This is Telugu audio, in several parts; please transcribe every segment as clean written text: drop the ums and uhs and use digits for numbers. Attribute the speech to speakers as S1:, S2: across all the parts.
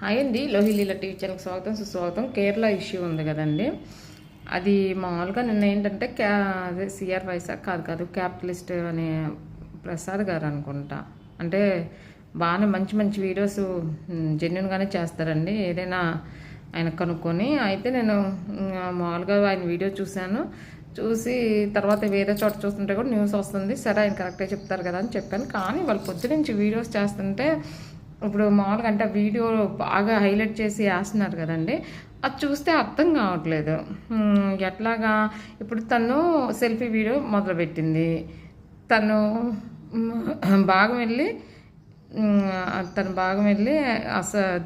S1: హాయ్ అండి, లోహిలీల టీవీ ఛానల్కి స్వాగతం సుస్వాగతం. కేరళ ఇష్యూ ఉంది కదండి, అది మామూలుగా నిన్న ఏంటంటే అదే సిఆర్ వైశాఖ్ కాదు క్యాపిటలిస్ట్ అనే ప్రసాద్ గారు అనుకుంటా. అంటే బాగానే మంచి మంచి వీడియోస్ జెన్యున్గానే చేస్తారండి, ఏదైనా ఆయన కనుక్కొని. అయితే నేను మామూలుగా ఆయన వీడియో చూసి తర్వాత వేరే చోట చూస్తుంటే కూడా న్యూస్ వస్తుంది, సరే ఆయన కరెక్టే చెప్తారు కదా అని చెప్పాను. కానీ వాళ్ళు పొద్దు నుంచి వీడియోస్ చేస్తుంటే ఇప్పుడు మామూలుగా అంటే వీడియో బాగా హైలైట్ చేసి వేస్తున్నారు కదండి, అది చూస్తే అర్థం కావట్లేదు. ఎట్లాగా ఇప్పుడు తను సెల్ఫీ వీడియో మొదలుపెట్టింది, తను భాగం వెళ్ళి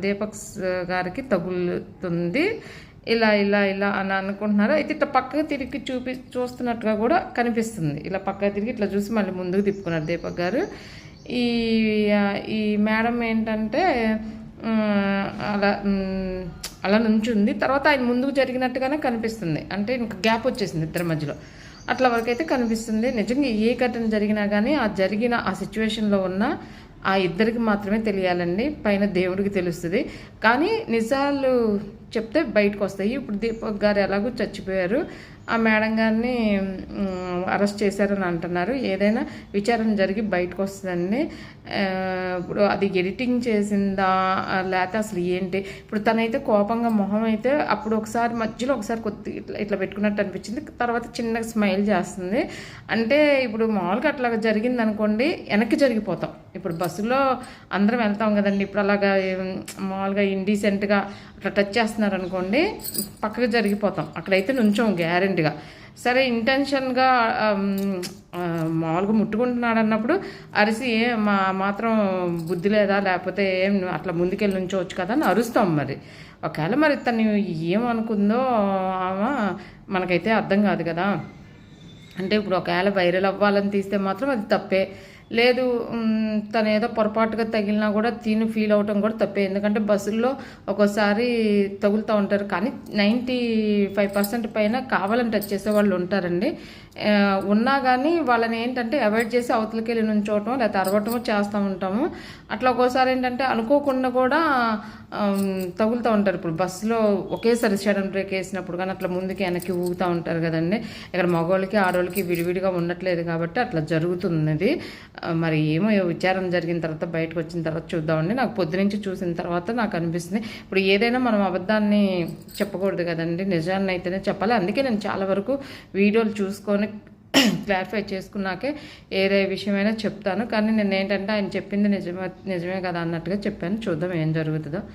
S1: దీపక్ గారికి తగులుతుంది, ఇలా ఇలా ఇలా అని అనుకుంటున్నారు. అయితే ఇట్లా పక్కకు తిరిగి చూస్తున్నట్టుగా కూడా కనిపిస్తుంది. ఇలా పక్కకు తిరిగి ఇట్లా చూసి మళ్ళీ ముందుకు తిప్పుకున్నారు దీపక్ గారు. ఈ ఈ మేడం ఏంటంటే అలా అలా నుంచుంది, తర్వాత ఆయన ముందుకు జరిగినట్టుగానే కనిపిస్తుంది. అంటే ఇంకా గ్యాప్ వచ్చేసింది ఇద్దరి మధ్యలో, అట్లా వరకైతే కనిపిస్తుంది. నిజంగా ఏ ఘటన జరిగినా కానీ ఆ సిచ్యువేషన్లో ఉన్న ఆ ఇద్దరికి మాత్రమే తెలియాలండి, పైన దేవుడికి తెలుస్తుంది. కానీ నిజాలు చెప్తే బయటకు వస్తాయి. ఇప్పుడు దీపక్ గారు ఎలాగో చచ్చిపోయారు, ఆ మేడం గారిని అరెస్ట్ చేశారని అంటున్నారు. ఏదైనా విచారణ జరిగి బయటకు వస్తుందండి. ఇప్పుడు అది ఎడిటింగ్ చేసిందా లేకపోతే అసలు ఏంటి? ఇప్పుడు తనైతే కోపంగా మొహం అయితే అప్పుడు ఒకసారి మధ్యలో కొద్ది ఇట్లా పెట్టుకున్నట్టు అనిపించింది, తర్వాత చిన్నగా స్మైల్ చేస్తుంది. అంటే ఇప్పుడు మామూలుగా అట్లా జరిగింది అనుకోండి, వెనక్కి జరిగిపోతాం. ఇప్పుడు బస్సులో అందరం వెళ్తాం కదండి, ఇప్పుడు అలాగా మామూలుగా ఇండీసెంట్గా అట్లా టచ్ చేస్తున్నారు అనుకోండి, పక్కకు జరిగిపోతాం. అక్కడైతే నుంచోం గ్యారెంటీగా. సరే ఇంటెన్షన్గా మామూలుగా ముట్టుకుంటున్నాడు అన్నప్పుడు అరిసి మాత్రం బుద్ధి లేదా, లేకపోతే ఏం అట్లా ముందుకెళ్ళి నుంచోవచ్చు కదా అని అరుస్తాం. మరి ఒకవేళ మరి తను ఏమనుకుందో మనకైతే అర్థం కాదు కదా. అంటే ఇప్పుడు ఒకవేళ వైరల్ అవ్వాలని తీస్తే మాత్రం అది తప్పే. లేదు తను ఏదో పొరపాటుగా తగిలినా కూడా తిని ఫీల్ అవటం కూడా తప్పే. ఎందుకంటే బస్సుల్లో ఒక్కోసారి తగులుతూ ఉంటారు, కానీ 95% పైన కావాలని టచ్ చేసే వాళ్ళు ఉంటారండి. ఉన్నా కానీ వాళ్ళని ఏంటంటే అవాయిడ్ చేసి అవతలకి వెళ్ళి నుంచోవటం లేకపోతే అరవటమో చేస్తూ ఉంటాము. అట్లా ఒక్కోసారి ఏంటంటే అనుకోకుండా కూడా తగులుతూ ఉంటారు. ఇప్పుడు బస్సులో ఒకేసారి సడన్ బ్రేక్ వేసినప్పుడు కానీ అట్లా ముందుకి వెనక్కి ఊగుతూ ఉంటారు కదండి. ఇక్కడ మగవాళ్ళకి ఆడవాళ్ళకి విడివిడిగా ఉండట్లేదు కాబట్టి అట్లా జరుగుతున్నది. మరి ఏమో విచారణ జరిగిన తర్వాత బయటకు వచ్చిన తర్వాత చూద్దామండి. నాకు పొద్దునుంచి చూసిన తర్వాత నాకు అనిపిస్తుంది, ఇప్పుడు ఏదైనా మనం అబద్ధాన్ని చెప్పకూడదు కదండి, నిజాన్ని అయితేనే చెప్పాలి. అందుకే నేను చాలా వరకు వీడియోలు చూసుకొని క్లారిఫై చేసుకున్నాకే ఏదే విషయమైనా చెప్తాను. కానీ నేను ఏంటంటే ఆయన చెప్పింది నిజమే కదా అన్నట్టుగా చెప్పాను. చూద్దాం ఏం జరుగుతుందో.